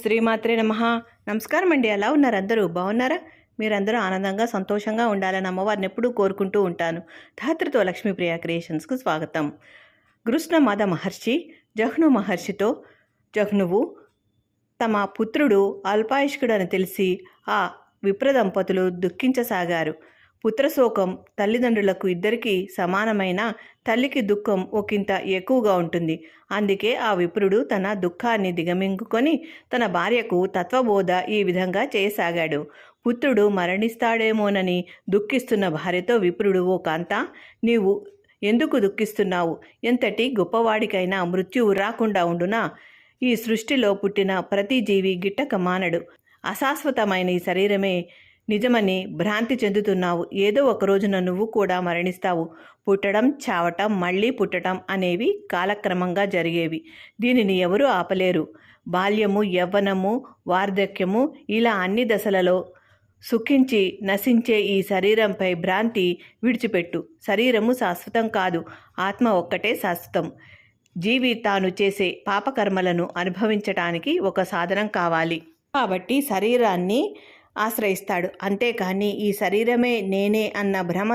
శ్రీమాత్రే నమః. నమస్కారం అండి. ఎలా ఉన్నారు అందరూ? బాగున్నారా? మీరందరూ ఆనందంగా సంతోషంగా ఉండాలని అమ్మవారిని ఎప్పుడూ కోరుకుంటూ ఉంటాను. ధాత్రితో లక్ష్మీప్రియ క్రియేషన్స్కు స్వాగతం. కృష్ణమద మహర్షి జహ్ను మహర్షితో జహ్నువు తమ పుత్రుడు అల్పాయుష్కుడని తెలిసి ఆ విప్రదంపతులు దుఃఖించసాగారు. పుత్రశోకం తల్లిదండ్రులకు ఇద్దరికీ సమానమైన, తల్లికి దుఃఖం ఒకంత ఎక్కువగా ఉంటుంది. అందుకే ఆ విప్రుడు తన దుఃఖాన్ని దిగమింగుకొని తన భార్యకు తత్వబోధ ఈ విధంగా చేయసాగాడు. పుత్రుడు మరణిస్తాడేమోనని దుఃఖిస్తున్న భార్యతో విప్రుడు, ఓ కాంత, నీవు ఎందుకు దుఃఖిస్తున్నావు? ఎంతటి గొప్పవాడికైనా మృత్యువు రాకుండా ఉండునా? ఈ సృష్టిలో పుట్టిన ప్రతి జీవి గిట్టక మానడు. అశాశ్వతమైన ఈ శరీరమే నిజమని భ్రాంతి చెందుతున్నావు. ఏదో ఒక రోజున నువ్వు కూడా మరణిస్తావు. పుట్టడం, చావటం, మళ్ళీ పుట్టడం అనేవి కాలక్రమంగా జరిగేవి. దీనిని ఎవరూ ఆపలేరు. బాల్యము, యవ్వనము, వార్ధక్యము, ఇలా అన్ని దశలలో సుఖించి నశించే ఈ శరీరంపై భ్రాంతి విడిచిపెట్టు. శరీరము శాశ్వతం కాదు, ఆత్మ ఒక్కటే శాశ్వతం. జీవి తాను చేసే పాపకర్మలను అనుభవించటానికి ఒక సాధనం కావాలి. కాబట్టి శరీరాన్ని ఆశ్రయిస్తాడు. అంతేకాని ఈ శరీరమే నేనే అన్న భ్రమ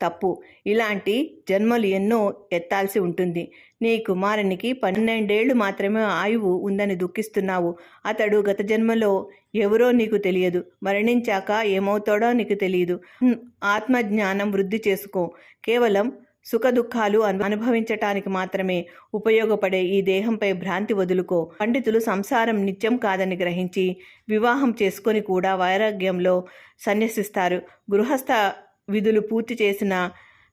తప్పు. ఇలాంటి జన్మలు ఎన్నో ఎత్తాల్సి ఉంటుంది. నీ కుమారునికి 12 ఏళ్ళు మాత్రమే ఆయువు ఉందని దుఃఖిస్తున్నావు. అతడు గత జన్మలో ఎవరో నీకు తెలియదు. మరణించాక ఏమవుతాడో నీకు తెలియదు. ఆత్మజ్ఞానం వృద్ధి చేసుకో. కేవలం సుఖదుఖాలు అనుభవించటానికి మాత్రమే ఉపయోగపడే ఈ దేహంపై భ్రాంతి వదులుకో. పండితులు సంసారం నిత్యం కాదని గ్రహించి వివాహం చేసుకొని కూడా వైరాగ్యంలో సన్యసిస్తారు. గృహస్థ విధులు పూర్తి చేసిన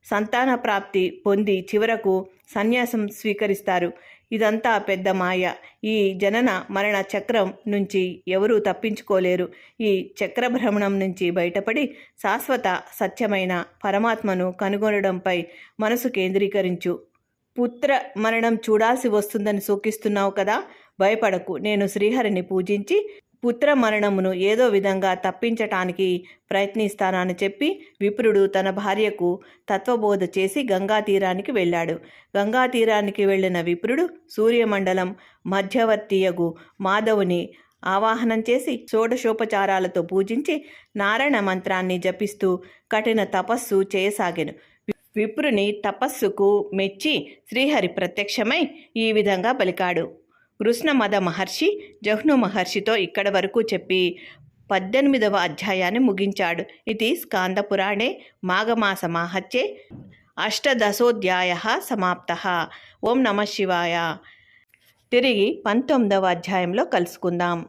సంతాన ప్రాప్తి పొంది చివరకు సన్యాసం స్వీకరిస్తారు. ఇదంతా పెద్ద మాయ. ఈ జనన మరణ చక్రం నుంచి ఎవరూ తప్పించుకోలేరు. ఈ చక్రభ్రమణం నుంచి బయటపడి శాశ్వత సత్యమైన పరమాత్మను కనుగొనడంపై మనసు కేంద్రీకరించు. పుత్ర మరణం చూడాల్సి వస్తుందని శోకిస్తున్నావు కదా? భయపడకు. నేను శ్రీహరిని పూజించి పుత్ర మరణమును ఏదో విధంగా తప్పించటానికి ప్రయత్నిస్తానని చెప్పి విప్రుడు తన భార్యకు తత్వబోధ చేసి గంగా తీరానికి వెళ్ళాడు. గంగా తీరానికి వెళ్ళిన విప్రుడు సూర్యమండలం మధ్యవర్తియగు మాధవుని ఆవాహనం చేసి షోడశోపచారాలతో పూజించి నారాయణ మంత్రాన్ని జపిస్తూ కఠిన తపస్సు చేయసాగెను. విప్రుని తపస్సుకు మెచ్చి శ్రీహరి ప్రత్యక్షమై ఈ విధంగా పలికాడు. కృష్ణమద మహర్షి జహ్ను మహర్షితో ఇక్కడి వరకు చెప్పి 18వ అధ్యాయాన్ని ముగించాడు. ఇది స్కాందపురాణే మాఘమాస మాహత్యే అష్టదశోధ్యాయ సమాప్త. ఓం నమ శివాయ. తిరిగి 19వ అధ్యాయంలో కలుసుకుందాం.